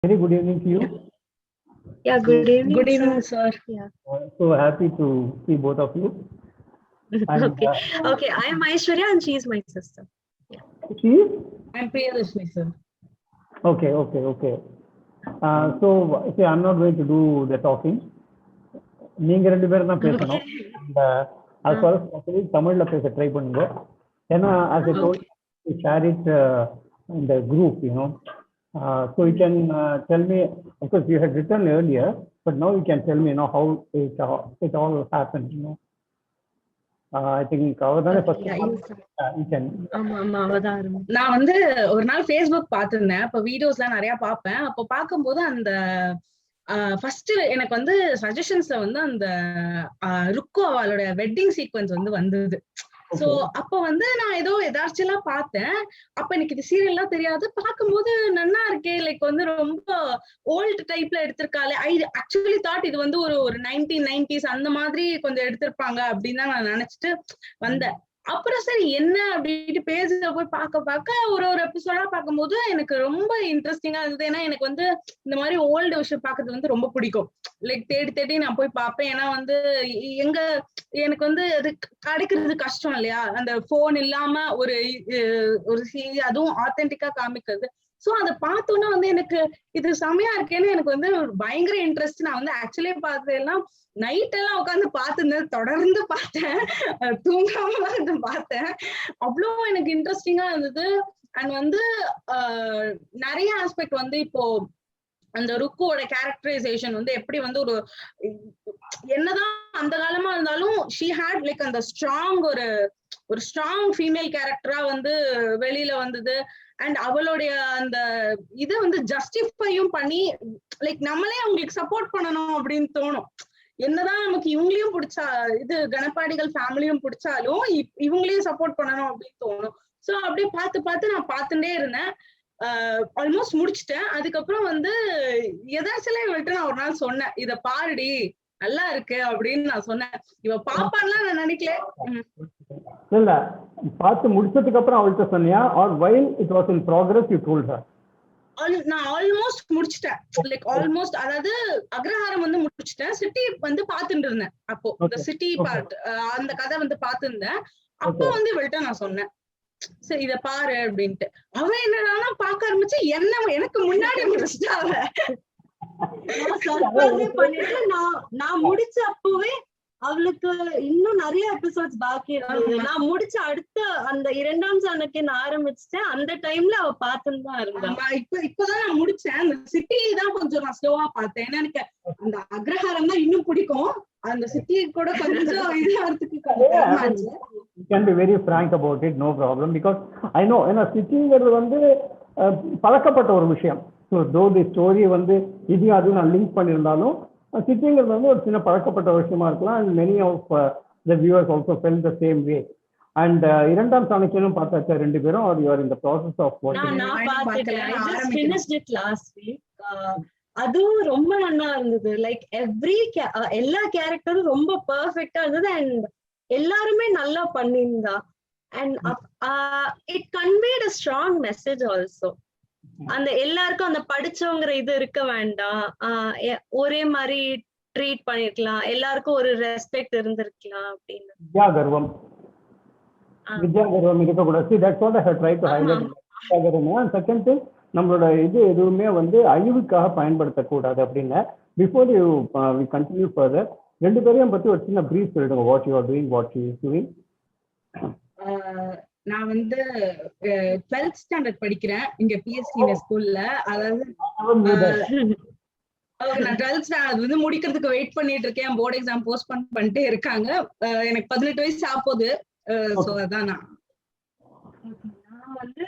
Very good evening to you. Yeah, good evening. Good evening, sir. Yeah. So happy to see both of you. And, Okay. I am Aishwarya and she is my sister. She is? I'm Priyadashmi, sir. Okay. So see, I'm not going to do the talking. நீங்க ரெண்டு பேரும் தான் பேசணும். As far as possible தமிழ்ல பேச try பண்ணுங்க. ஏன்னா as I told you, we share it in the group, you know. So you can tell me, of course you had written earlier, but now you can tell me, you know, how it all happened, you know. I think அவதானே first you can. ஆமா அவதாரம். நான் வந்து ஒரு நாள் Facebook பார்த்திருந்தேன். அப்ப வீடியோஸ்லாம் நிறைய பார்ப்பேன். அப்ப பார்க்கும்போது அந்த ஃபர்ஸ்ட் எனக்கு வந்து சஜஷன்ஸ்ல வந்து அந்த ருக்கு அவளோட வெட்டிங் சீக்வன்ஸ் வந்து வந்தது. சோ அப்ப வந்து நான் ஏதோ எதாச்சும் பார்த்தேன். அப்ப எனக்கு இது சீரியல்லாம் தெரியாது. பார்க்கும்போது நல்லா இருக்கே, லைக் வந்து ரொம்ப ஓல்ட் டைப்ல எடுத்திருக்காளே. ஐ ஆக்சுவலி தாட் இது வந்து ஒரு 1990s அந்த மாதிரி கொஞ்சம் எடுத்திருப்பாங்க அப்படின்னு தான் நான் நினைச்சிட்டு வந்தேன். அப்புறம் சரி என்ன அப்படின்ட்டு பேஜ்ல போய் பார்க்க ஒரு எபிசோடா பார்க்கும்போது எனக்கு ரொம்ப இன்ட்ரெஸ்டிங்கா இருந்தது. ஏன்னா எனக்கு வந்து இந்த மாதிரி ஓல்டு விஷயம் பார்க்கறது வந்து ரொம்ப பிடிக்கும். லைக் தேடி நான் போய் பார்ப்பேன். ஏன்னா வந்து எங்க எனக்கு வந்து அது கிடைக்கிறது கஷ்டம் இல்லையா, அந்த போன் இல்லாம ஒரு அதுவும் ஆத்தென்டிக்கா காமிக்கிறது. சோ அதை பார்த்தோன்னா வந்து எனக்கு இது செமையா இருக்கேன்னு எனக்கு வந்து பயங்கர இன்ட்ரெஸ்ட். நான் வந்து ஆக்சுவலி பார்த்ததெல்லாம் நைட் எல்லாம் உட்காந்து பார்த்துருந்தேன், தொடர்ந்து பார்த்தேன், தூங்காம இருந்து பார்த்தேன். அவ்வளோ எனக்கு இன்ட்ரெஸ்டிங்கா இருந்தது. அண்ட் வந்து நிறைய ஆஸ்பெக்ட் வந்து இப்போ அந்த ருக்குவோட கேரக்டரைசேஷன் வந்து எப்படி வந்து என்னதான் அந்த காலமா இருந்தாலும் ஷீ ஹேட் லைக் அந்த ஸ்ட்ராங் ஒரு ஸ்ட்ராங் ஃபீமேல் கேரக்டரா வந்து வெளியில வந்தது. அண்ட் அவளுடைய அந்த இதை வந்து ஜஸ்டிஃபையும் பண்ணி லைக் நம்மளே அவங்களுக்கு சப்போர்ட் பண்ணணும் அப்படின்னு தோணும். என்னதான் நமக்கு இவங்களையும் பிடிச்சா இது கணப்பாடிகள் ஃபேமிலியும் பிடிச்சாலும் இவங்களையும் சப்போர்ட் பண்ணணும் அப்படின்னு தோணும். சோ அப்படியே பார்த்து நான் பார்த்துட்டே இருந்தேன். ஆல்மோஸ்ட் முடிச்சுட்டேன். அதுக்கப்புறம் வந்து எதாச்சும் இவள்கிட்ட நான் ஒரு நாள் சொன்னேன், இத பாருடி நல்லா இருக்கு அப்படின்னு நான் சொன்னேன். இவ பாப்பான்லாம் நான் நினைக்கல. இல்ல பார்த்து முடிச்சதுக்கு அப்புறம் அவள்கிட்ட சொன்னியா, or while it was in progress you told her? நான் ஆல்மோஸ்ட் முடிச்சிட்டேன். லைக் ஆல்மோஸ்ட், அதாவது அக்ரஹாரம் வந்து முடிச்சிட்டேன். சிட்டி வந்து பாத்துட்டு இருந்தேன். அப்போ இந்த சிட்டி பார்ட் அந்த கதை வந்து பாத்துருந்தேன். அப்போ வந்து இவள்கிட்ட நான் சொன்னேன், சரி இத பாரு அப்படின்ட்டு. அவன் என்னடானா பார்க்க ஆரம்பிச்சு எனக்கு முன்னாடி முடிச்சிட்டா. பண்ணிட்டு நான் முடிச்ச அப்பவே அவளுக்கு இன்னும் நிறைய எபிசோட்ஸ் பாக்கி இருந்தது. நான் முடிச்ச அடுத்த அந்த 2ஆம் சாணக்கியன் ஆரம்பிச்சுட்டேன். அந்த டைம்ல அவ பார்த்துன்னு தான் இருந்தா. இப்பதான் நான் முடிச்சேன். அந்த சிட்டி தான் கொஞ்சம் நான் ஸ்லோவா பார்த்தேன். ஏன்னா எனக்கு அந்த அக்ரஹாரம் தான் இன்னும் பிடிக்கும். அந்த சிட்டி கூட கொஞ்சம் இதுக்கு can be very frank about it, no problem, because I know ஏன்னா சிட்டிங்கிறது வந்து பழக்கப்பட்ட ஒரு விஷயம். ஸோ தோ தி ஸ்டோரி வந்து இது அதுவும் நான் லிங்க் பண்ணியிருந்தாலும் சிட்டிங்கிறது வந்து ஒரு சின்ன பழக்கப்பட்ட விஷயமா இருக்கலாம். And many of the viewers also felt the same way. அண்ட் 2ஆம் சாணக்கியனும் பார்த்தாச்சா ரெண்டு பேரும், or you are in the process of watching? நான் பார்த்துட்டேன். I just finished it last week. அதுவும் ரொம்ப நல்லா இருந்தது. லைக் எல்லா கேரக்டரும் ரொம்ப பெர்ஃபெக்ட்டா இருந்தது. அண்ட் எல்லாருமே நல்லா பண்ணியிருந்தா. And it conveyed a strong message also. அந்த எல்லாருக்கும் அந்த படிச்சவங்கிற இது இருக்க வேண்டாம், ஒரே மாதிரி ட்ரீட் பண்ணிருக்கலாம், எல்லாருக்கும் ஒரு ரெஸ்பெக்ட் இருந்திருக்கலாம் அப்படின்னு. வித்யாகர்வம் இருக்கக்கூடாது. That's what I have tried to highlight. வித்யாகர்வம். செகண்ட் திங், நம்மளோட இது எதுவுமே வந்து அழிவுக்காக பயன்படுத்தக்கூடாது அப்படின்னு. Before you we continue further, ரெண்டு பேரையும் பத்தி ஒரு சின்ன பிரீஃப் சொல்லிடுங்க. What you are doing, what you is doing. நான் வந்து 12th ஸ்டாண்டர்ட் படிக்கிறேன் இங்க பிஎஸ்டி ஸ்கூல்ல. அதாவது நான் 12th ஸ்டாண்டர்ட் வந்து முடிக்கிறதுக்கு வெயிட் பண்ணிட்டு இருக்கேன். போர்டு எக்ஸாம் போஸ்ட்போன் பண்ணிட்டே இருக்காங்க. எனக்கு 18 வயசு ஆகுது. சோ அதான் நான் வந்து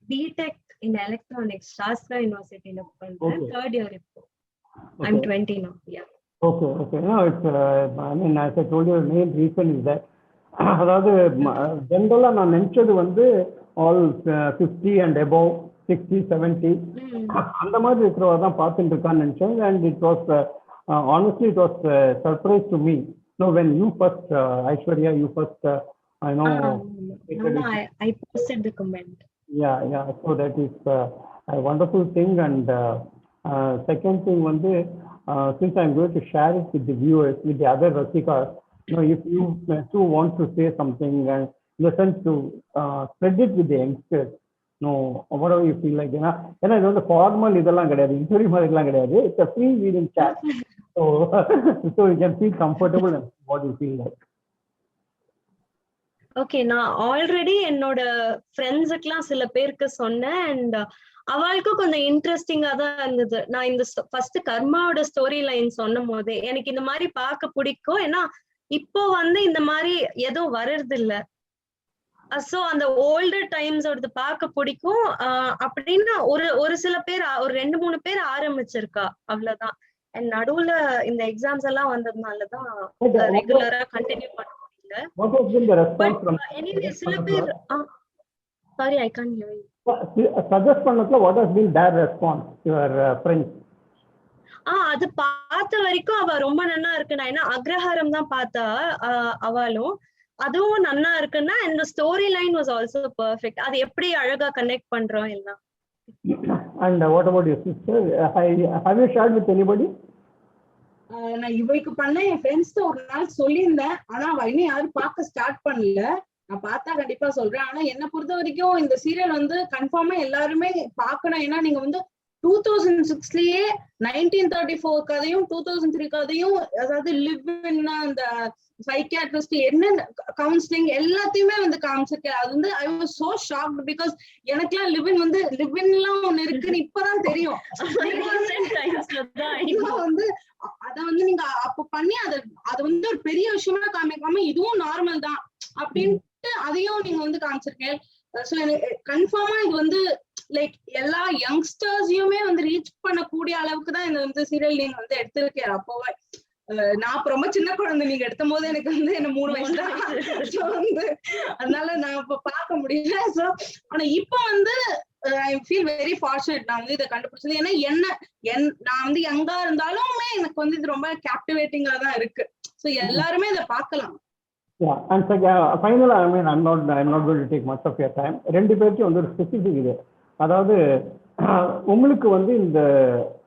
பிடெக் இன் எலக்ட்ரானிக்ஸ் சாஸ்திரா யூனிவர்சிட்டில பண்றேன். 3rd year இப்போ. I'm 20 now. Yeah. Okay. No, it's I mean, as I told you, the main reason is that அதாவது ஜென்ரலா நான் நினைச்சது வந்து ஆல் 50 and above, 60, 70 அந்த மாதிரி இருக்கிறவா தான் பார்த்துட்டு இருக்கான்னு நினைச்சேன். And it was honestly it was surprise to me. No, when you first Aishwarya, you first I know I posted the comment. Yeah, so that is a wonderful thing. And Second thing வந்து since I'm going to share it with the viewers, with the other Rasikas, if you too want to say something and in the sense to spread it with the youngsters, whatever you feel like, ஏன்னா இது வந்து formal இதெல்லாம் கிடையாது, interview மாதிரிலாம் கிடையாது. It's a free reading chat. So you can feel comfortable and what you feel like. Okay, நான் already என்னோட ஃப்ரெண்ட்ஸுக்குலாம் சில பேருக்கு சொன்னேன் அண்ட் அவளுக்கும் கொஞ்சம் இன்ட்ரெஸ்டிங்கா தான் இருந்தது. நான் இந்த ஃபர்ஸ்ட் கர்மாவோட ஸ்டோரி லைன் சொன்னும் போதே எனக்கு இந்த மாதிரி பார்க்க பிடிக்கும். ஏன்னா இப்போ வந்து இந்த மாதிரி எதுவும் வர்றது இல்ல. சோ அந்த ஓல்டர் டைம்ஸோடது பார்க்க பிடிக்கும். அப்படின்னு ஒரு சில பேர், ஒரு 2-3 பேர் ஆரம்பிச்சிருக்கா, அவ்வளவுதான். அண்ட் நடுவுல இந்த எக்ஸாம்ஸ் எல்லாம் வந்ததுனாலதான் ரெகுலரா கண்டினியூ பண்ண முடியல. What has been the response from anyway, சில பேர் sorry, I can't hear you. Suggest பண்ணதுல what has been their response, your friends? அது பார்த்த வரைக்கும் அவ ரொம்ப நன்னா இருக்குன்னா, ஏன்னா அக்ரஹாரம் தான் பார்த்தா அவளும், அதுவும் நன்னா இருக்குன்னா. and the story line was also perfect. அது எப்படி அழகா கனெக்ட் பண்றோம் எல்லாம். And what about your sister? Have you shared with anybody? நான் இவளுக்கு பண்ண என் ஃப்ரெண்ட்ஸ் ஒரு நாள் சொல்லியிருந்தேன். ஆனா அவ இன்னும் யாரும் பார்க்க ஸ்டார்ட் பண்ணல. நான் பார்த்தா கண்டிப்பா சொல்றேன். ஆனா என்ன பொறுத்த வரைக்கும் இந்த சீரியல் வந்து கன்ஃபார்மா எல்லாருமே பார்க்கணும். ஏன்னா நீங்க வந்து 2006லயே 1934 கதையும் 2003 கதையும், அதாவது லிவ் இன் அந்த சைக்கியாட்ரிஸ்ட் என்ன கவுன்சிலிங் எல்லாத்தையுமே வந்து காமிச்சிருக்கேன். அது வந்து I was so shocked because எனக்குலாம் லிவ் இன்லாம் ஒண்ணு இருக்குன்னு இப்பதான் தெரியும். வந்து அத வந்து நீங்க அப்ப பண்ணி அத வந்து ஒரு பெரிய விஷயமா காமிக்காம இதுவும் நார்மல் தான் அப்படின்ட்டு அதையும் நீங்க வந்து காமிச்சிருக்கேன். சோ எனக்கு கன்ஃபார்மா இது வந்து லைக் எல்லா யங்ஸ்டர்ஸையுமே வந்து ரீச் பண்ணக்கூடிய அளவுக்கு தான் இந்த வந்து சீரியல் நீங்க வந்து எடுத்திருக்கேன். அப்போவே நான் ரொம்ப சின்ன குழந்தை நீங்க எடுத்தும் போது எனக்கு வந்து என்ன 3 வயசு தான் வந்து, அதனால நான் இப்ப பார்க்க முடியல. சோ ஆனா இப்ப வந்து ஐ ஃபீல் வெரி ஃபார்ச்சுனேட் நான் வந்து இதை கண்டுபிடிச்சது. ஏன்னா நான் வந்து யங்கா இருந்தாலுமே எனக்கு வந்து இது ரொம்ப கேப்டிவேட்டிங்கா தான் இருக்கு. சோ எல்லாருமே இதை பார்க்கலாம். Yeah, and so finally, I mean, I'm not going to take much of your time. ரெண்டு பேருக்கும் வந்து ஒரு ஸ்பெசிபிக் இது, அதாவது உங்களுக்கு வந்து இந்த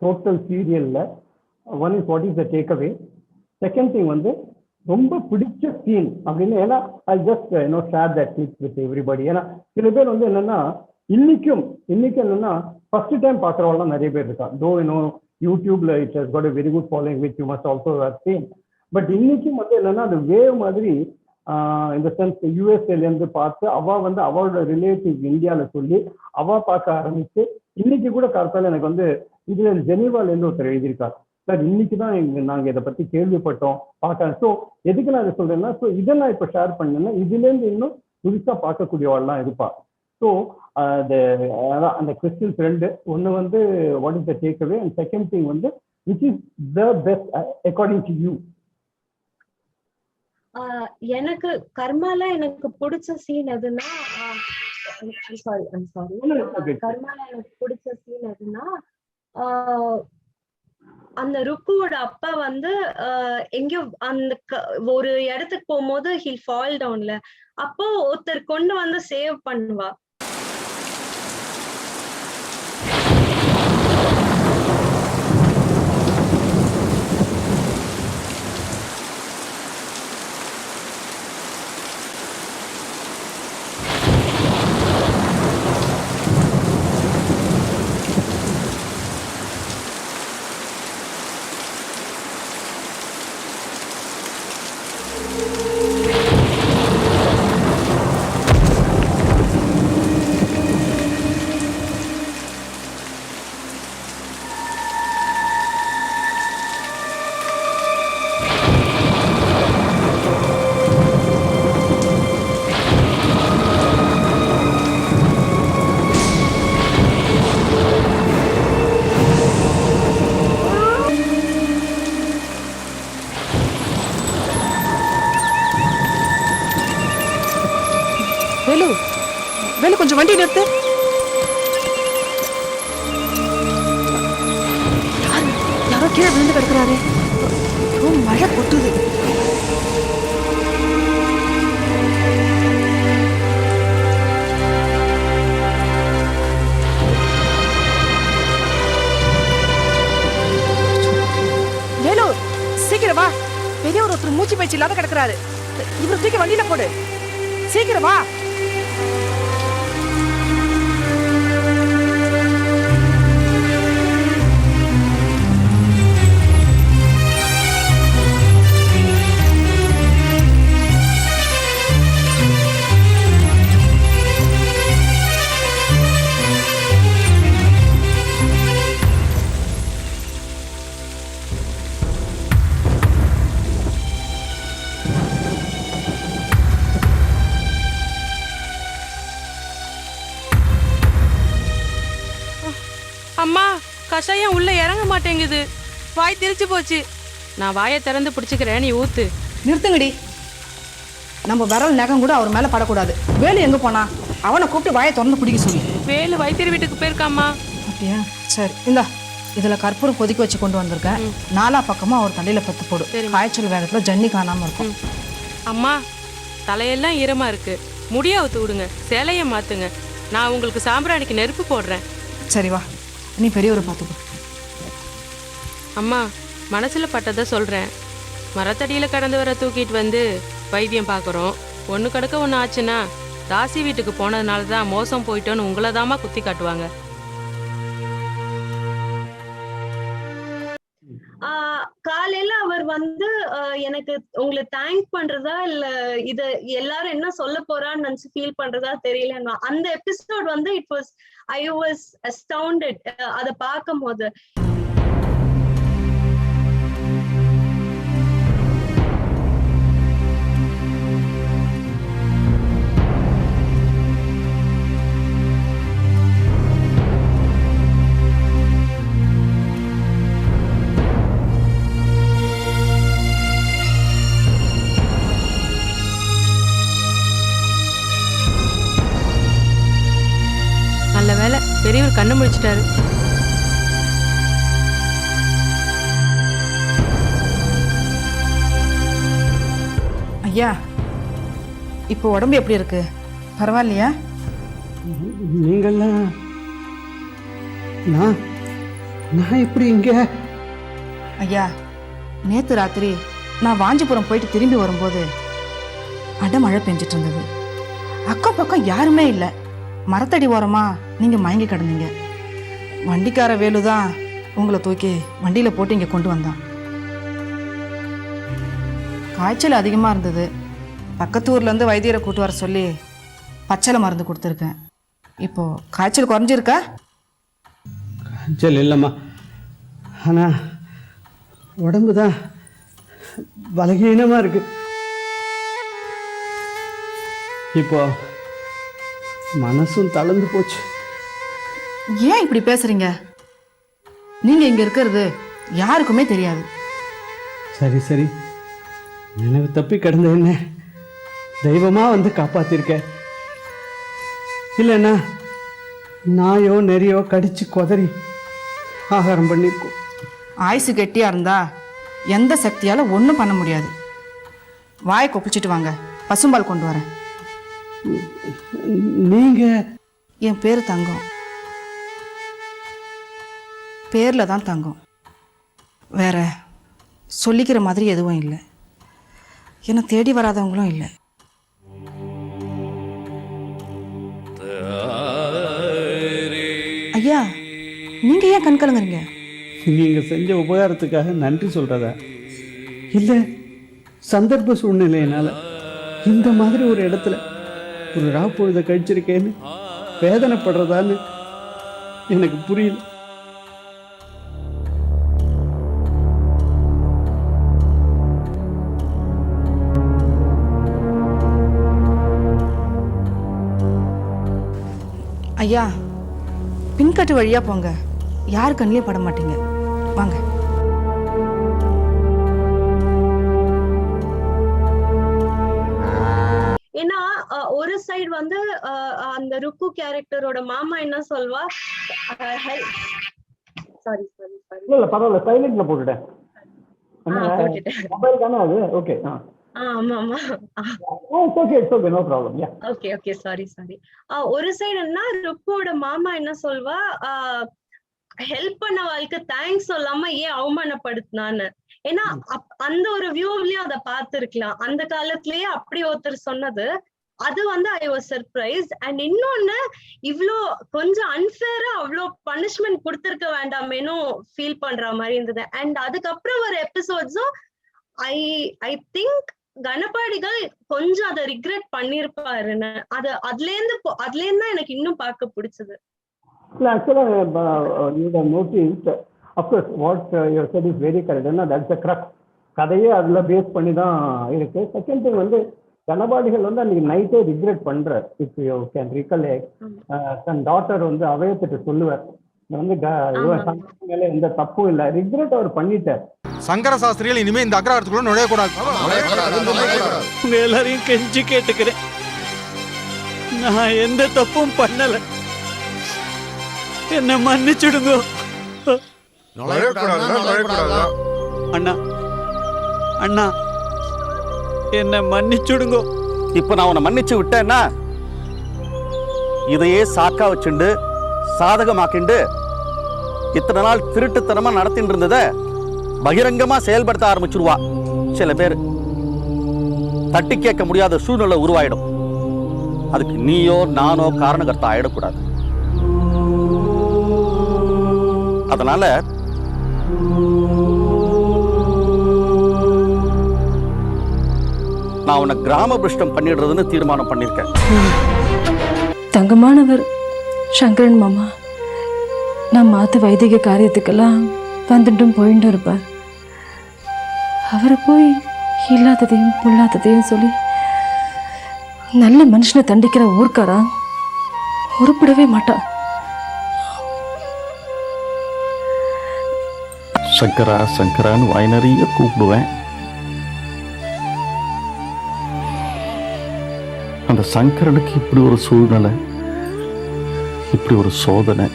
டோட்டல் சீரியல்ல one is what is the take away, second thing வந்து ரொம்ப பிடிச்ச சீன் அப்படின்னு. ஏன்னா I just share that clip with everybody. ஏன்னா சில பேர் வந்து என்னன்னா இன்னைக்கும் என்னன்னா ஃபர்ஸ்ட் டைம் பார்க்குறவங்களாம் நிறைய பேர் இருக்கா. தோ யூடியூப்ல it has got a very good following which you must also have scene. But இன்னைக்கும் வந்து என்னன்னா அது வேவ் மாதிரி இந்த சென்ஸ் யூஎஸ்ஏலேருந்து பார்த்து வந்து அவளோட ரிலேட்டிவ் இந்தியாவில் சொல்லி பார்க்க ஆரம்பிச்சு இன்னைக்கு கூட கார்த்தால எனக்கு வந்து இதுல ஜெனீவாலேருந்து ஒருத்தர் எழுதியிருக்காரு, சார் இன்னைக்கு தான் நாங்கள் இதை பற்றி கேள்விப்பட்டோம் பார்க்க. ஸோ எதுக்கு நான் இதை சொல்றேன்னா, ஸோ இதை நான் இப்போ ஷேர் பண்ணேன்னா இதுலேருந்து இன்னும் புதுசாக பார்க்கக்கூடியவாள்லாம் இருப்பா. ஸோ அந்த கொஸ்டின்ஸ் ரெண்டு, ஒன்று வந்து what is the take away, and second thing வந்து which is the best according to you. எனக்கு கர்மால எனக்கு பிடிச்ச சீன் எதுன்னா, கர்மால எனக்கு பிடிச்ச சீன் எதுன்னா, அந்த ருக்குவோட அப்பா வந்து எங்கயோ அந்த ஒரு இடத்துக்கு போகும்போது ஹி ஃபால் டவுன்ல, அப்போ ஒருத்தர் கொண்டு வந்து சேவ் பண்ணுவா. வேலு கொஞ்சம் வண்டி நிறுத்து. யாரோ கீழே விழுந்து கிடக்குறாரு. மழை கொட்டுது. சீக்கிரம் வா. பெரியவர் ஒருத்தர் மூச்சு பேச்சு இல்லாத கிடக்குறாரு. இவர் தூக்கி வண்டியில போடு. சீக்கிரம் வா. அம்மா, கஷாயம் உள்ள இறங்க மாட்டேங்குது. வாய் திரிச்சு போச்சு. நான் வாயை திறந்து பிடிச்சுக்கிறேன், நீ ஊத்து. நிறுத்துங்கடி. நம்ம விரல் நகம் கூட அவர் மேல படக்கூடாது. வேலு எங்க போனா? அவனை கூப்பிட்டு வாயை திறந்து பிடிக்க சொல்லி. வேலு வைத்தியர் வீட்டுக்கு போயிருக்காமா. அப்படியா? சரி, இந்தா இதுல கற்பூரம் கொதிக்க வச்சு கொண்டு வந்திருக்கேன். நாலா பக்கமா அவர் தலையில பத்து போடு. காய்ச்சல் வேகத்துல ஜன்னி காணாம இருக்கும். அம்மா, தலையெல்லாம் ஈரமா இருக்கு. முடிய ஊத்து விடுங்க, சேலைய மாத்துங்க. நான் உங்களுக்கு சாம்பிராணிக்கு நெருப்பு போடுறேன். சரி வா, நீ பெரியவரை பார்த்துக்கோ. அம்மா, மனசுல பட்டதை சொல்றேன். மரத்தடியில கடந்து வர தூக்கிட்டு வந்து வைத்தியம் பார்க்குறோம். ஒன்று கிடக்க ஒன்று ஆச்சுன்னா தாசி வீட்டுக்கு போனதுனால தான் மோசம் போயிட்டோன்னு உங்களை தாமா குத்தி காட்டுவாங்க. காலையில அவர் வந்து எனக்கு உங்களை தேங்க் பண்றதா இல்ல இத எல்லாரும் என்ன சொல்ல போறான்னு நினைச்சு ஃபீல் பண்றதா தெரியல. அந்த எபிசோட் வந்து I was astounded அத பார்க்கும் போது. நல்ல வேலை பெரியவர் கண்ணு முடிச்சிட்டாரு. ஐயா, இப்போ உடம்பு எப்படி இருக்கு? பரவாயில்லையா? நீங்கள்லாம் நான் எப்படி இங்க? ஐயா, நேத்து ராத்திரி நான் வாஞ்சிபுரம் போயிட்டு திரும்பி வரும்போது அடமழை பெஞ்சிட்டு இருந்தது. அக்கம் பக்கம் யாருமே இல்லை. மரத்தடி ஓரமா நீங்க மயங்கி கிடந்தீங்க. வண்டிக்கார வேலுதான் உங்களை தூக்கி வண்டியில போட்டு இங்க கொண்டு வந்தான். காய்ச்சல் அதிகமா இருந்தது. பக்கத்து ஊர்ல இருந்து வைத்தியரை கூட்டு வர சொல்லி பச்சளை மருந்து கொடுத்துருக்கேன். இப்போ காய்ச்சல் குறைஞ்சிருக்கா? காய்ச்சல் இல்லைம்மா, ஆனா உடம்பு தான் பலகீனமா இருக்கு. இப்போ மனசும் தளர்ந்து போச்சு. ஏன் இப்படி பேசுறீங்க? நீங்க இங்க இருக்கிறது யாருக்குமே தெரியாது. சரி சரி, நினைவு தப்பி கிடந்த என்ன தெய்வமா வந்து காப்பாத்திருக்க. இல்லைன்னா நாயோ நெறியோ கடிச்சு கொதறி ஆகாரம் பண்ணிருக்கோம். ஆயுசு கெட்டியா இருந்தா எந்த சக்தியால ஒன்றும் பண்ண முடியாது. வாயை கொப்பிச்சிட்டு வாங்க, பசும்பால் கொண்டு வரேன். நீங்க? என் பேரு தங்கம். பேர்ல தான் தங்கம், வேற சொல்லிக்கிற மாதிரி எதுவும் இல்லை. என்னை தேடி வராதவங்களும் இல்லை. ஐயா, நீங்க ஏன் கண் கலங்குறீங்க? நீங்க செஞ்ச உபகாரத்துக்காக நன்றி சொல்றதா இல்லை சந்தர்ப்ப சூழ்நிலையினால இந்த மாதிரி ஒரு இடத்துல ஒரு ராப்பொழுத கழிச்சிருக்கேன்னு வேதனைப்படுறதான்னு எனக்கு புரியல. ஐயா, பின்கட்டு வழியா போங்க, யாரு கண்ணிலே பட மாட்டீங்க. வாங்க. ஏன்னா ஒரு சைடு வந்து அந்த ருக்கு கேரக்டரோட மாமா என்ன சொல்வா, சாரி சாரி சாரி இல்ல பரவாயில்ல, சைலண்ட்ல போட்டுட்டேன். மொபைல் தானே அது? ஓகே. ஆமா ஆமா, ஓகே, நோ ப்ராப்ளம். யா, ஓகே ஓகே, சாரி சாரி. ஒரு சைடுன்னா ருக்குவோட மாமா என்ன சொல்வா, ஹெல்ப் பண்ண வாழ்க்கை தேங்க்ஸ் சொல்லாம ஏன் அவமானப்படுத்தினான்னு. ஏன்னா அந்த ஒரு வியூலயும் அதை பார்த்திருக்கலாம். அந்த காலத்திலேயே அப்படி ஒருத்தர் சொன்னது அது வந்து ஐ வாஸ் சர்ப்ரைஸ். அண்ட் இன்னொன்னு இவ்ளோ கொஞ்சம் அன்ஃபேரா அவ்வளோ பனிஷ்மெண்ட் கொடுத்திருக்க வேண்டாமேனும் ஃபீல் பண்ற மாதிரி இருந்தது. அண்ட் அதுக்கப்புறம் ஒரு எபிசோட்ஸும் ஐ திங்க் கணபாடிகள் கொஞ்சம் அதை ரிக்ரெட் பண்ணிருப்பாருன்னு அதுல இருந்து தான் எனக்கு இன்னும் பார்க்க பிடிச்சது. இல்ல ஆக்சுவலா you have noticed, of course what you said is very correct. That's the crux. கதையே அதுல பேஸ் பண்ணி தான் இருக்கு. செகண்ட் திங் வந்து கணபாடிகள் வந்து அன்னைக்கு நைட்டே ரிக்ரெட் பண்றார். இஃப் யூ கேன் ரிகலெக்ட், தன் டாட்டர் வந்து அவையத்திட்டு சொல்லுவார், வந்து மேல எந்த தப்பும் இல்லை, ரிக்ரெட் அவர் பண்ணிட்டார். சங்கர சாஸ்திரிகள் இனிமே இந்த அக்ரஹாரத்துக்குள்ள நுழையக்கூடாது. உங்க எல்லாரையும் கெஞ்சி கேட்டுக்கிறேன், நான் எந்த தப்பும் பண்ணல, என்ன மன்னிச்சுடுங்க. அண்ணா அண்ணா என்ன மன்னிச்சுடுங்க. இப்ப நான் உன்னை மன்னிச்சு விட்டேன்னா இதையே சாக்கா வச்சுண்டு சாதகமாக்கிண்டு இத்தனை நாள் திருட்டுத்தனமா நடத்திட்டு இருந்தத பகிரங்கமா செயல்படுத்த ஆரம்பிச்சிருவா சில பேர். தட்டி கேட்க முடியாத சூழ்நிலை உருவாயிடும். அதுக்கு நீயோ நானோ காரணகர்த்தா ஆயிடக்கூடாது. அதனால நான் உன்னை கிராம பிரஷ்டம் பண்ணிடுறதுன்னு தீர்மானம் பண்ணிருக்கேன். தங்கமானவர் சங்கரன் மாமா நான் மாத்து வைதிக காரியத்துக்கெல்லாம் வந்துட்டும் போயிட்டு இருப்பார். அவரை போய் இல்லாததையும் பொல்லாததையும் சொல்லி நல்ல மனுஷனை தண்டிக்கிற ஊர்க்காரா உருப்படவே மாட்டான். சங்கரா சங்கரான்னு வாய் நிறைய கூப்பிடுவேன். அந்த சங்கரனுக்கு இப்படி ஒரு சூழ்நிலை, இப்படி ஒரு சோதனை.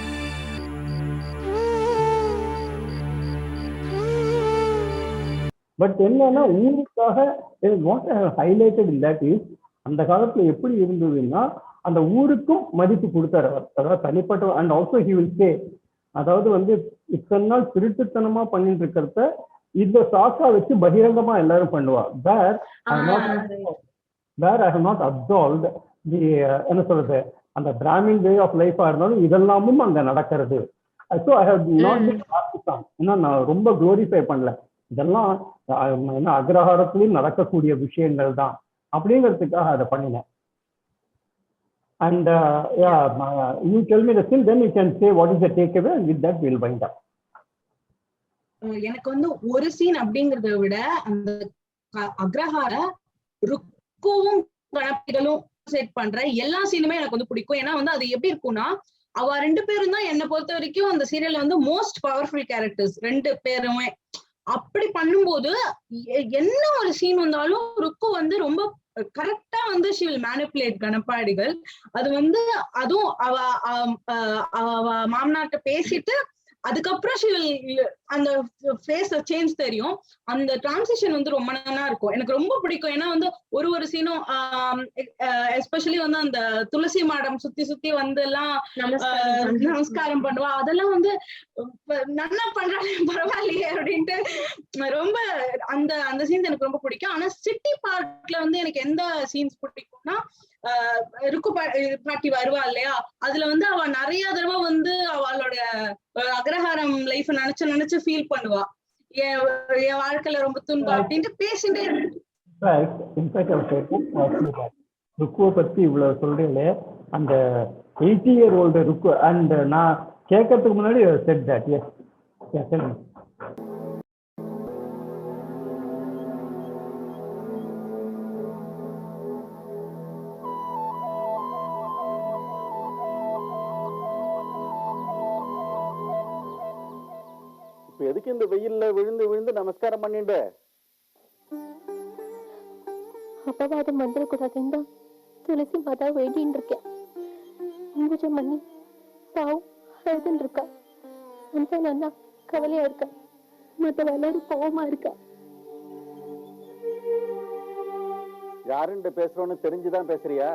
பட் என்னன்னா ஊருக்காக what I have highlighted in that is, அந்த காலத்துல எப்படி இருந்ததுன்னா அந்த ஊருக்கும் மதிப்பு கொடுத்தாரு அவர். அதாவது தனிப்பட்ட and also he will say, அதாவது வந்து இத்தனை நாள் திருட்டுத்தனமா பண்ணிட்டு இருக்கிறத இந்த சாக்கா வச்சு பகிரங்கமா எல்லாரும் பண்ணுவா. வேர் ஐ ஹவ் நாட் அப்சால்வ்ட் தி என்ன சொல்றது, அந்த பிராமின் வே ஆஃப் லைஃபா இருந்தாலும் இதெல்லாமும் அங்க நடக்கிறது. ஸோ ஐ ஹவ் நாட் ஏன்னா நான் ரொம்ப குளோரிஃபை பண்ணல, இதெல்லாம் என்ன அக்ரஹாரத்திலையும் நடக்கக்கூடிய விஷயங்கள் தான் அப்படிங்கிறதுக்காக அதை பண்ணினேன். And you tell me the thing, then you can say what is the takeaway, and with that we'll wind up. எனக்கு வந்து ஒரு சீன் அப்படிங்கறத விட அந்த அக்ரஹார ருக்குவும் கணபதிகளும் செட் பண்ற எல்லா சீனுமே எனக்கு வந்து பிடிக்கும். ஏன்னா வந்து அது எப்படி இருக்கும்னா, அவ ரெண்டு பேரும் தான் என்னை பொறுத்த வரைக்கும் அந்த சீரியல்ல வந்து மோஸ்ட் பவர்ஃபுல் கேரக்டர்ஸ் ரெண்டு பேருமே. அப்படி பண்ணும்போது என்ன ஒரு சீன் வந்தாலும் ருக்கு வந்து ரொம்ப கரெக்டா வந்து she will manipulate கணபாடிகள். அது வந்து அதுவும் அவ மாமனார்ட்ட பேசிட்டு அதுக்கப்புறம் she will அந்த ஃபேஸ் சேஞ்ச் தெரியும். அந்த டிரான்சிஷன் வந்து ரொம்ப நல்லா இருக்கும், எனக்கு ரொம்ப பிடிக்கும். ஏன்னா வந்து ஒரு சீனும் எஸ்பெஷலி வந்து அந்த துளசி மாடம் சுத்தி வந்து எல்லாம் நமஸ்காரம் பண்ணுவா, அதெல்லாம் வந்து நல்லா பண்றாங்க பரவாயில்லையே அப்படின்ட்டு ரொம்ப அந்த சீன்ஸ் எனக்கு ரொம்ப பிடிக்கும். ஆனா சிட்டி பார்ட்ல வந்து எனக்கு எந்த சீன்ஸ் பிடிக்கும்னா, ருக்கு பாட்டி வருவா இல்லையா, அதுல வந்து அவ நிறைய தடவை வந்து அவளோட அக்ரஹாரம் லைஃப் நினைச்சு ஃபீல் பண்ணுவா, என் வாழ்க்கையில ரொம்ப துன்பம் அப்படின்ட்டு பேசிட்டே ருக்குவை பத்தி இவ்வளவு சொல்றீங்களே, அந்த 80-year-old ருக்கு அண்ட் நான் கேட்கறதுக்கு முன்னாடி said that. Yes, tell me. எதுக்கு இந்த வெயில்ல விழுந்து நமஸ்காரம் பண்ணிட்டு அபவாதம் வந்துடக்கூடாதுன்னு தான் துளசி மாதா வேண்டின்னு இருக்கேன். பூஜை பண்ணி பாவம் அழுதுன்னு இருக்கா. சந்தானா கவலையா இருக்கா. மற்ற எல்லாரும் பாவமா இருக்கா. யாருன்னு பேசுறோன்னு தெரிஞ்சுதான் பேசுறியா?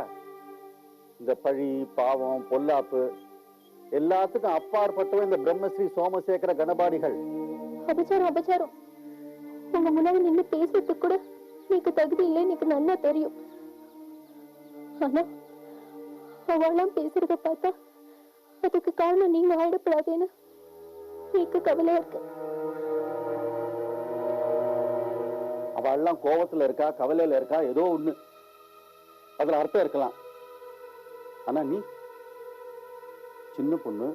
இந்த பழி பாவம் பொல்லாப்பு எல்லாத்துக்கும் அப்பாற்பட்டவன் இந்த பிரம்மஸ்ரீ சோமசேகர கணபாடிகள். அபச்சாரம் உங்க முன்னாடி நின்று பேசுறதுக்கு கூட நீக்கு தகுதி இல்லை, எனக்கு நல்லா தெரியும். ஆனா அவெல்லாம் பேசுறத பார்த்தா அதுக்கு காரணம் நீங்க ஆயிடப்படாதேன்னு எனக்கு கவலையா இருக்கு. அவெல்லாம் கோபத்துல இருக்கா, கவலையில இருக்கா, ஏதோ ஒண்ணு, அதுல அர்த்தம் இருக்கலாம். ஆனா நீ சின்ன பொண்ணு,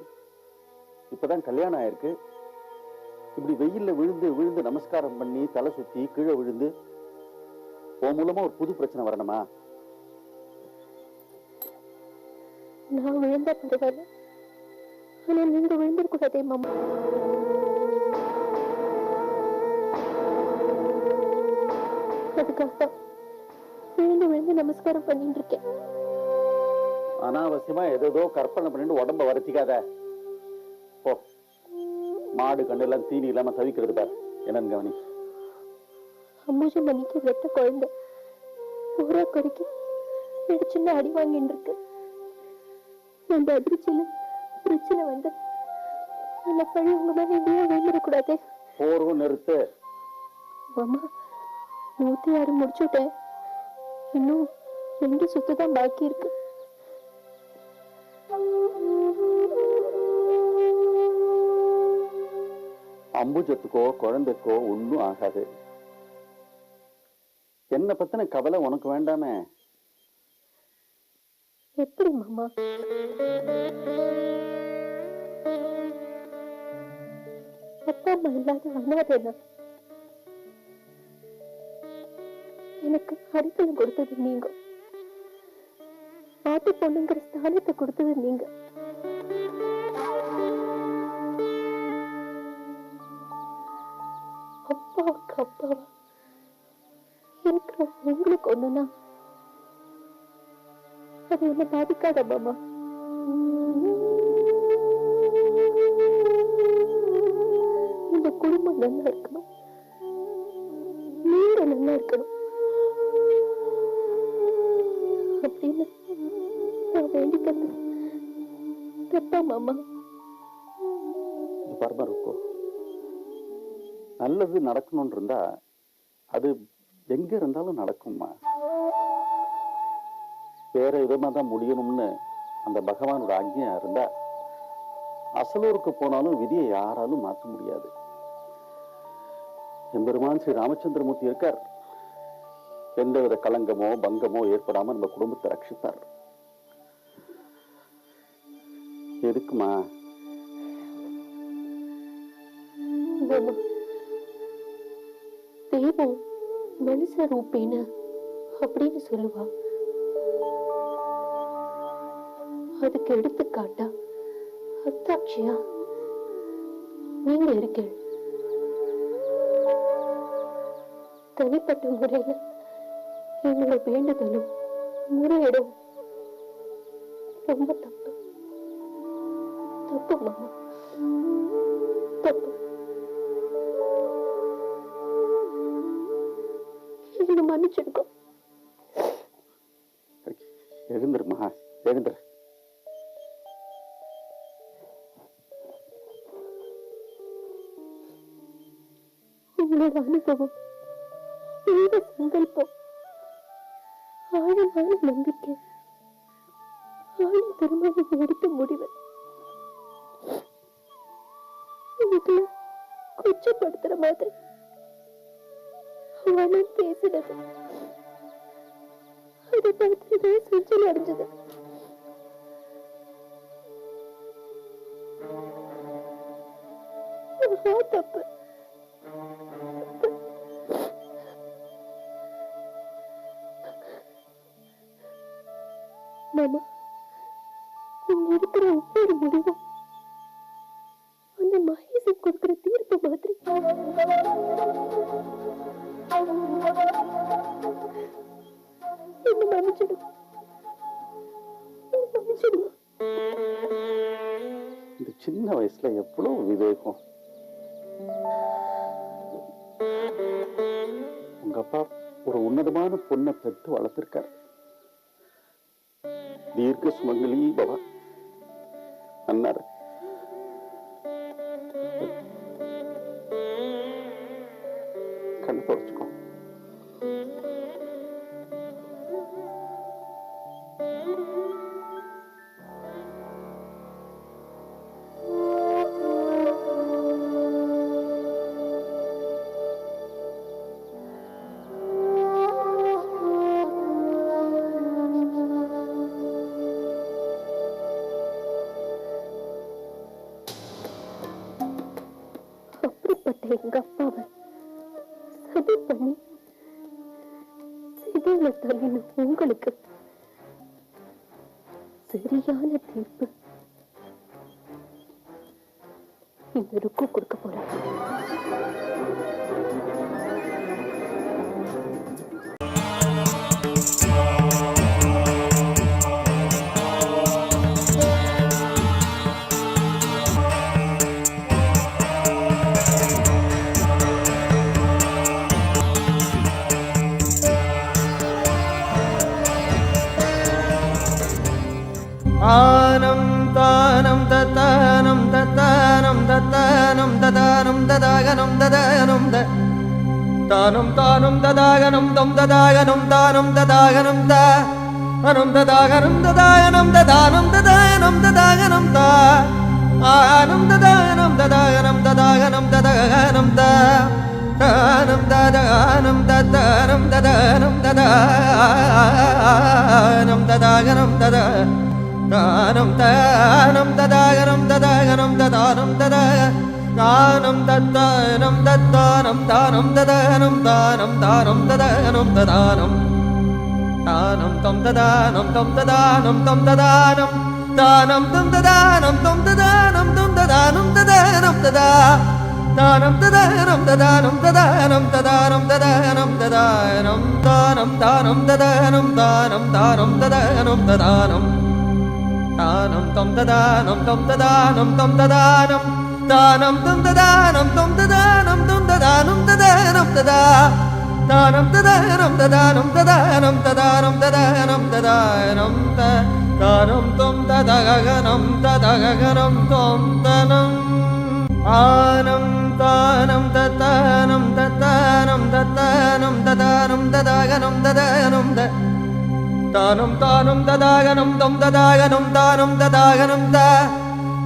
இப்பதான் கல்யாணம் ஆயிருக்கு. இப்படி வெயில்ல விழுந்து விழுந்து நமஸ்காரம் பண்ணி தலை சுத்தி கீழே விழுந்து உன் மூலமா ஒரு புது பிரச்சனை வரணுமா? நான் விழுந்தா பரவாயில்ல, ஆனா நீங்க விழுந்திருக்கூடாதே மாமா. அதுக்காக விழுந்து விழுந்து நமஸ்காரம் பண்ணிட்டு இருக்கேன். அனாவசியமா ஏதோ கற்பனை பண்ணிட்டு உடம்ப வருத்திக்காத. ஓ, மாடு கண்ணெல்லாம் தீனி இல்லாம தவிக்கிறது பார், என்னன்னு கவனி. அம்புஜ மணிக்கு வெட்ட குழந்தை ஊரா குறைக்கு சின்ன அடி வாங்கிட்டு இருக்கு. அந்த அதிர்ச்சியில பிரச்சனை வந்து அந்த பழி உங்க மேல எங்கேயும் விழுந்துடக்கூடாது. போர்வும் நிறுத்து மாமா. 106 முடிச்சுட்டேன், இன்னும் 2 சுத்துதான் பாக்கி இருக்கு. அம்புஜத்துக்கோ குழந்தைக்கோ ஒன்னும் ஆகாது. என்ன பத்தின கவலை உனக்கு வேண்டாமே. எப்படி மாமா? அப்பா அம்மா இல்லாத அனாதை. எனக்கு அடித்தளம் கொடுத்தது நீங்க, பாட்டு பொண்ணுங்கிற ஸ்தானத்தை கொடுத்தது நீங்க. அப்பாவுக்கு அப்பாவா இருக்கிற உங்களுக்கு ஒண்ணுனா அது என்ன பாதிக்காத மாமா. இந்த குடும்பம் நல்லா இருக்கணும், நீங்க நல்லா இருக்கணும் அப்படின்னு நான் வேண்டிக்கிறது தப்பா மாமா? பரபரக்கும் நல்லது நடக்கணும்னு இருந்தா அது எங்க இருந்தாலும் நடக்கும்மா. வேற விதமா தான் முடியணும்னு அந்த பகவானோட ஆக்ஞையா இருந்தா அசலூருக்கு போனாலும் விதியை யாராலும் மாற்ற முடியாது. எம்பெருமான் ஸ்ரீ ராமச்சந்திரமூர்த்தி இருக்கார். எந்தவித களங்கமோ பங்கமோ ஏற்படாம நம்ம குடும்பத்தை ரட்சித்தார். எதுக்குமா? தெய்வம் மனுஷ ரூபேன அப்படின்னு சொல்லுவா. அதுக்கு எடுத்துக்காட்டா அத்தாட்சியா நீங்க இருக்க. தனிப்பட்ட முறையில எங்களை வேண்டுதலும் முறையிடும் ரொம்ப தப்பு தப்பு மாமா, தப்பு. என்ன மன்னிச்சிருக்கோம். எழுந்துருமா, எழுந்துரு. உங்களோட அனுபவம், தெய்வ சங்கல்பம், ஆழமான நம்பிக்கை, ஆளும் திருமணம் எடுத்த முடிவு இதுல கொச்சப்படுத்துற மாதிரி அவனும் பேசுறது அதை பார்த்து செஞ்சல் அடைஞ்சது. தப்பு. மாமா, நீங்க இருக்கிற ஒவ்வொரு முடிவும் அந்த மகேசன் கொடுக்கிற தீர்ப்பு மாதிரி. என்ன மன்னிச்சிடும், மன்னிச்சிடுமா? இந்த சின்ன வயசுல எவ்வளவு விவேகம். உங்க அப்பா ஒரு உன்னதமான பொண்ணை பெற்று வளர்த்திருக்காரு. தீர்க்க சுமங்கலி பவா அன்னார். தவறான தலைன்னு உங்களுக்கு சரியான தீர்ப்பு இந்த ருக்கு கொடுக்க போறேன். ஆனம் தானம் தத்தானம் தத்தானம் தத்தானம் ததானம் ததாகனம் ததானம் தானம் தானம் ததாகனம் தம் ததாகனம் தானம் ததாகனம் தா அனம் ததாகனம் ததாகனம் ததானம் ததாகனம் ததாகனம் தா ஆனம் ததாகனம் ததாகனம் ததாகனம் ததாகனம் தா தானம் ததாகனம் ததானம் ததானம் ததானம் ததாகனம் ததா தானம் தானம் ததாகனம் ததாகனம் ததானம் ததா தானம் தத்தானம் தத்தானம் தானம் ததானம் தானம் தானம் ததானம் ததானம் தானம் தம் ததானம் தம் ததானம் தம் ததானம் தானம் தம் ததானம் தம் ததானம் தம் ததானம் ததானம் ததா தானம் ததானம் ததானம் ததானம் ததானம் ததானம் ததானம் தானம் தானம் ததானம் தானம் தானம் ததானம் ததானம் தானம் தம் ததானம் தம் ததானம் தம் ததானம் தானம் தம் ததானம் தம் ததானம் தம் ததானம் ததானம் ததா தானம் ததானம் ததானம் ததானம் ததானம் ததானம் ததானம் தானம் தம் ததகனம் ததகனம் தம் தனம் ஆனம் தானம் தத்தானம் தத்தானம் தத்தானம் ததானம் ததாகனம் ததானம் தானம் தானம் ததாகனம் தம் ததாகனம் தானம் ததாகனம் தா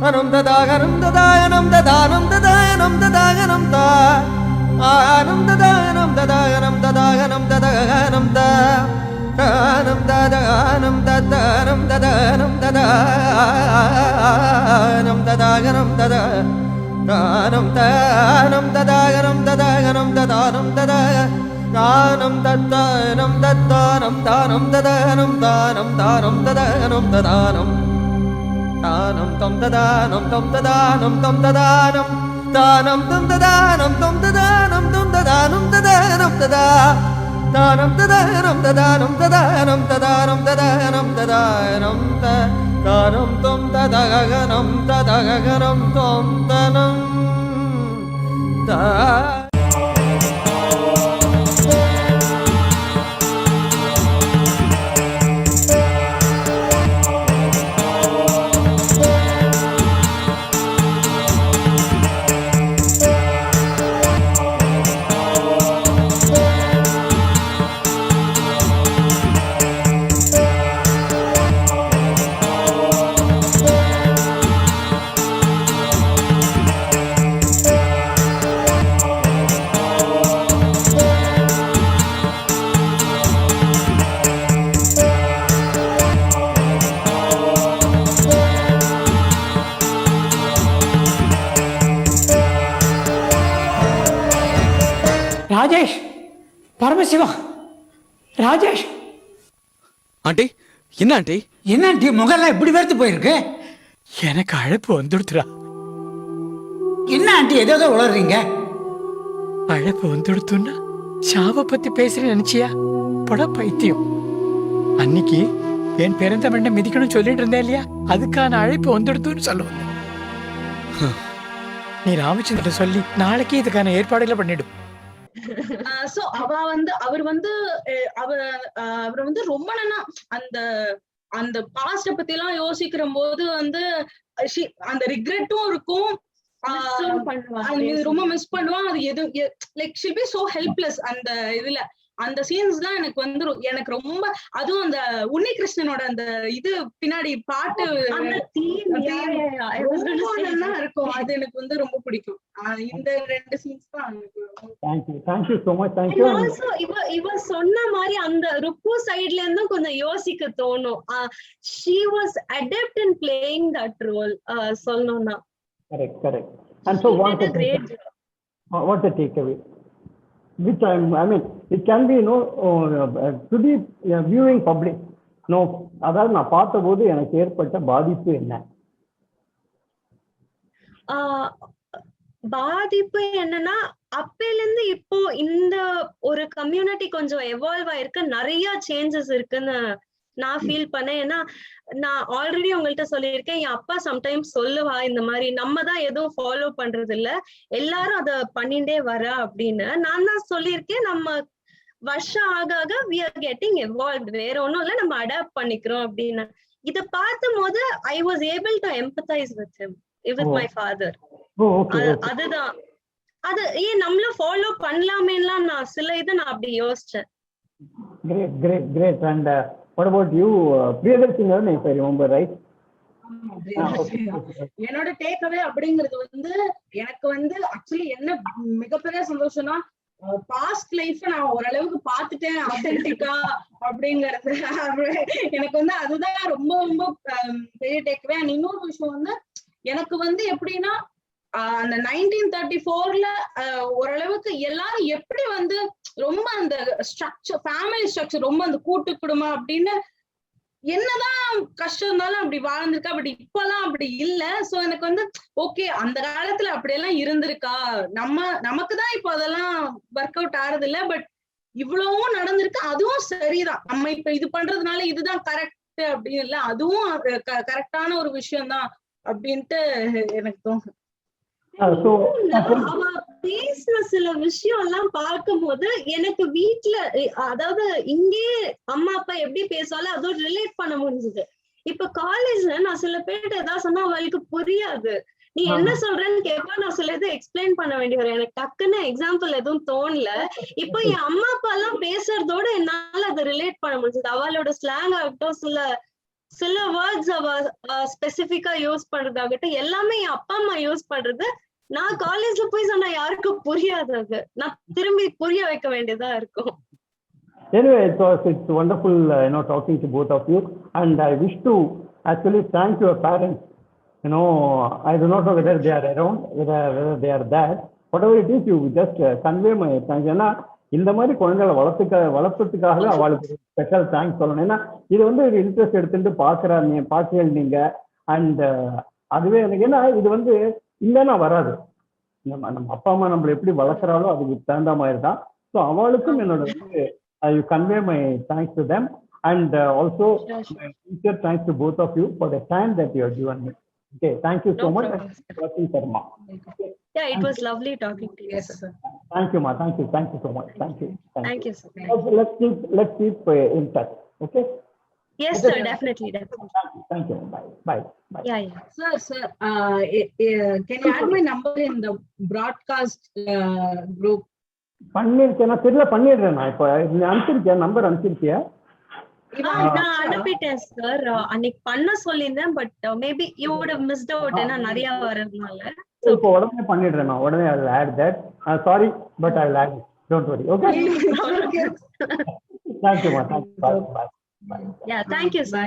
அனம் ததாகனம் ததாகனம் ததானம் ததாகனம் ததாகனம் தா ஆனம் ததாகனம் ததாகனம் ததாகனம் ததாகனம் தா தானம் ததாகனம் ததானம் ததானம் ததானம் ததாகனம் ததா தானம் தானம் ததாகனம் ததாகனம் ததானம் ததா தானம் தத்தானம் தத்தானம் தானம் ததானம் தானம் தானம் ததானம் ததானம் தானம் தம் ததானம் தம் ததானம் தம் ததானம் தானம் தம் ததானம் தம் ததானம் தம் ததானம் ததானம் ததா தானம் ததானம் ததானம் ததானம் ததானம் ததானம் ததானம் தானம் தம் ததகனம் ததகனம் தம் தனம் தா ராஜேஷ், பரமசிவா, ராஜேஷ். ஆண்டி, என்ன ஆண்டி? என்ன ஆண்டி முகெல்லாம் இப்படி வேர்த்து போயிருக்கு? எனக்கு அழைப்பு வந்துடுத்துடா. என்ன ஆண்டி ஏதோ உளறீங்க? அழைப்பு வந்துடுத்துன்னா சாவை பத்தி பேசுறேன்னு நினைச்சியா? பட பைத்தியம். அன்னைக்கு என் பிறந்த மண்ணை மிதிக்கணும்னு சொல்லிட்டு இருந்தேன் இல்லையா, அதுக்கான அழைப்பு வந்துடுத்துன்னு சொல்லுவாங்க. நீ ராமச்சந்திரன் சொல்லி நாளைக்கு இதுக்கான ஏற்பாடுகளை பண்ணிடும். சோ அவர் வந்து ரொம்ப நாளா அந்த பாஸ்ட பத்தி எல்லாம் யோசிக்கிற போது வந்து அந்த ரிக்ரெட்டும் இருக்கும், ரொம்ப மிஸ் பண்ணுவான். அது எது like she'll be so helpless. அந்த இதுல அந்த சீன்ஸ் தான் எனக்கு வந்து எனக்கு ரொம்ப, அதுவும் அந்த உன்னி கிருஷ்ணனோட அந்த இது பின்னாடி பாட்டு இருக்கும், அது எனக்கு வந்து ரொம்ப பிடிக்கும். இந்த ரெண்டு சீன்ஸ் தான் எனக்கு. Thank you so much. Thank you. Also இவ சொன்ன மாதிரி அந்த ருக்கு சைடுல இருந்தும் கொஞ்சம் யோசிக்க தோணும். She was adept in playing that role. சொல்லணும்னா Correct. And so what's the takeaway? which I mean, it can be, to be viewing public. No, அதாவது நான் பார்த்தபோது எனக்கு ஏற்பட்ட பாதிப்பு என்ன? பாதிப்பு என்னன்னா, அப்பையில இருந்து இப்போ இந்த ஒரு கம்யூனிட்டி கொஞ்சம் எவால்வ் ஆயிருக்கு, நிறைய சேஞ்சஸ் இருக்குன்னு நான் ஃபீல் பண்ணேன். ஏன்னா நான் ஆல்ரெடி உங்கள்கிட்ட சொல்லியிருக்கேன், என் அப்பா சம்டைம்ஸ் சொல்லுவா இந்த மாதிரி நம்ம தான் எதுவும் ஃபாலோ பண்றது இல்ல, எல்லாரும் அதை பண்ணிட்டே வர அப்படின்னு. நான் தான் சொல்லியிருக்கேன், நம்ம வருஷம் ஆக ஆக we are getting evolved, வேற ஒண்ணும் இல்ல, நம்ம அடாப்ட் பண்ணிக்கிறோம் அப்படின்னு. இத பார்த்தும் போது I was able to empathize with him, with my father. அதுதான் அது ஏன் நம்மளும் ஃபாலோ பண்ணலாமேலாம் நான் சில இதை நான் அப்படி யோசிச்சேன். Great. And what about you, Priyadarsini, if I remember right? என்னோட டேக்அவே அப்படிங்கிறது வந்து, எனக்கு வந்து ஆக்சுவலி என்ன மிகப்பெரிய சந்தோஷம்னா, பாஸ்ட் லைஃப் நான் ஓரளவுக்கு பார்த்துட்டேன் ஆத்தென்டிக்கா அப்படிங்கறது. எனக்கு வந்து அதுதான் ரொம்ப ரொம்ப பெரிய டேக்அவே. அண்ட் இன்னொரு விஷயம் வந்து, எனக்கு வந்து எப்படின்னா, அந்த 1934ல ஓரளவுக்கு எல்லாரும் எப்படி வந்து ரொம்ப அந்த ஸ்ட்ரக்சர், ஃபேமிலி ஸ்ட்ரக்சர், ரொம்ப அந்த கூட்டு குடும்பம் அப்படின்னு என்னதான் கஷ்டம் இருந்தாலும் அப்படி வாழ்ந்திருக்கா. பட் இப்பெல்லாம் அப்படி இல்ல. சோ எனக்கு வந்து ஓகே, அந்த காலத்துல அப்படியெல்லாம் இருந்திருக்கா, நமக்குதான் இப்போ அதெல்லாம் ஒர்க் அவுட் ஆறது இல்ல, பட் இவ்வளவும் நடந்திருக்கு, அதுவும் சரிதான். நம்ம இப்ப இது பண்றதுனால இதுதான் கரெக்ட் அப்படின்னு இல்ல, அதுவும் கரெக்டான ஒரு விஷயம் தான் அப்படின்ட்டு எனக்கு தோணும். அவ பேசுற சில விஷயம் எல்லாம் பார்க்கும் போது எனக்கு வீட்டுல, அதாவது இங்கே அம்மா அப்பா எப்படி பேசுவாலும் அதோட ரிலேட் பண்ண முடிஞ்சது. இப்ப காலேஜ்ல நான் சில பேர்கிட்ட ஏதாவது சொன்னா அவளுக்கு புரியாது, நீ என்ன சொல்றேன்னு கேட்பா, நான் சில இதை எக்ஸ்பிளைன் பண்ண வேண்டி வரும். எனக்கு டக்குன்னு எக்ஸாம்பிள் எதுவும் தோணல. இப்போ என் அம்மா அப்பா எல்லாம் பேசுறதோட என்னால அதை ரிலேட் பண்ண முடிஞ்சது. அவளோட ஸ்லாங் ஆகட்டும், சில வேர்ட்ஸ் அவ ஸ்பெசிபிக்கா யூஸ் பண்றதாகட்டும், எல்லாமே என் அப்பா அம்மா யூஸ் பண்றது நான் காலேஜ்ல போய் சொன்னா யாருக்கும் புரியாது, அது நான் திரும்பி புரிய வைக்க வேண்டியதா இருக்கும். Anyway, it's wonderful, talking to both of you, and I wish to actually thank your parents. I do not know whether they are around, whether they are there. Whatever it is, you just convey my thanks. ஏன்னா இந்த மாதிரி குழந்தைகளை வளர்ப்பதுக்காகவே அவளுக்கு special thanks சொல்லணும். ஏன்னா இது வந்து interest எடுத்துட்டு பார்க்கிறீங்க நீங்க. அண்ட் அதுவே எனக்கு, ஏன்னா இது வந்து இல்லைன்னா வராது. நம்ம அப்பா அம்மா நம்மளை எப்படி வளர்க்குறாலோ அதுக்கு தகுந்த மாதிரி தான். ஸோ அவளுக்கும் என்னோட வந்து you convey my thanks to them, and also sincere thanks to both of you for the time that you have given me. Okay, thank you so much. Sharma. Yeah, it was lovely talking to you. Yes, sir. Thank you, ma. Thank you so much. Thank you, sir. Let's keep in touch. Okay. Yes, sir. Definitely. Thank you. Bye. Yeah. Sir, can you add my number in the broadcast group? பண்ணிருக்கேன், நான் தெரியல, பண்ணிடுறேன். நான் இப்போ அனுப்பிச்சிருக்கேன், number அனுப்பிச்சிருக்கியா? நான் அனுப்பிட்டேன் sir. அன்னைக்கு பண்ண சொல்லியிருந்தேன், but maybe you would have missed out. ஏன்னா நிறைய வரதுனால இப்போ உடனே பண்ணிடுறேன். நான் உடனே I will add that. Sorry, but I will add it. Don't worry. Okay. Thank you, ma. Thank you. Bye. Yeah, thank you, sir.